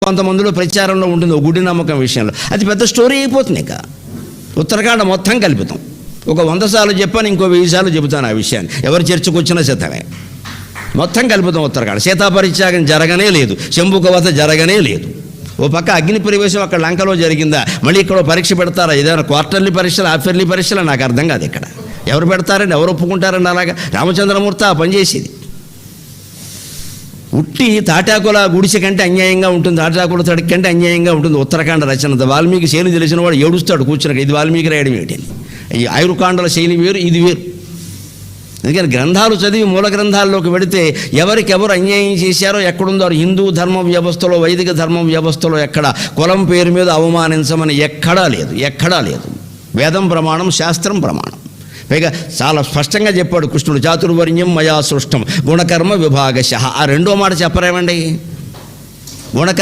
కొంతమందిలో ప్రచారంలో ఉంటుంది గుడి నమ్మకం విషయంలో. అది పెద్ద స్టోరీ అయిపోతుంది. ఇక ఉత్తరాఖండ మొత్తం కల్పితం. ఒక 100 సార్లు చెప్పాను, ఇంకో 1000 సార్లు చెబుతాను ఆ విషయాన్ని. ఎవరు చర్చకు వచ్చినా సిద్ధమే. మొత్తం కల్పితం ఉత్తరాఖండ. సీతాపరిత్యాగం జరగనే లేదు, శంభుకవత జరగనే లేదు. ఓ పక్క అగ్ని ప్రవేశం అక్కడ లంకలో జరిగిందా, మళ్ళీ ఇక్కడ పరీక్ష పెడతారా? ఏదైనా క్వార్టర్లీ పరీక్షలు, హాఫ్ఇయర్లీ పరీక్షలు? నాకు అర్థం కాదు. ఇక్కడ ఎవరు పెడతారండి, ఎవరు ఒప్పుకుంటారండి? అలాగా రామచంద్రమూర్తి ఆ పనిచేసేది. ఉట్టి తాటాకుల గుడిసె కంటే అన్యాయంగా ఉంటుంది, తాటాకుల తడికి కంటే అన్యాయంగా ఉంటుంది ఉత్తరాఖండ రచన. వాల్మీకి శైలి తెలిసిన వాడు ఏడుస్తాడు కూర్చున్నాక, ఇది వాల్మీకి రాయడం ఏంటి? ఈ ఆయుర్కాండల శైలి వేరు, ఇది వేరు. అందుకని గ్రంథాలు చదివి మూల గ్రంథాల్లోకి వెళితే ఎవరికెవరు అన్యాయం చేశారో ఎక్కడుందో, హిందూ ధర్మ వ్యవస్థలో, వైదిక ధర్మ వ్యవస్థలో ఎక్కడ కులం పేరు మీద అవమానించమని ఎక్కడా లేదు, ఎక్కడా లేదు. వేదం ప్రమాణం, శాస్త్రం ప్రమాణం. పైగా చాలా స్పష్టంగా చెప్పాడు కృష్ణుడు, చాతుర్వర్ణ్యం మయా సృష్టం గుణకర్మ విభాగశః. ఆ రెండో మాట చెప్పరేమండి? గుణకర్మ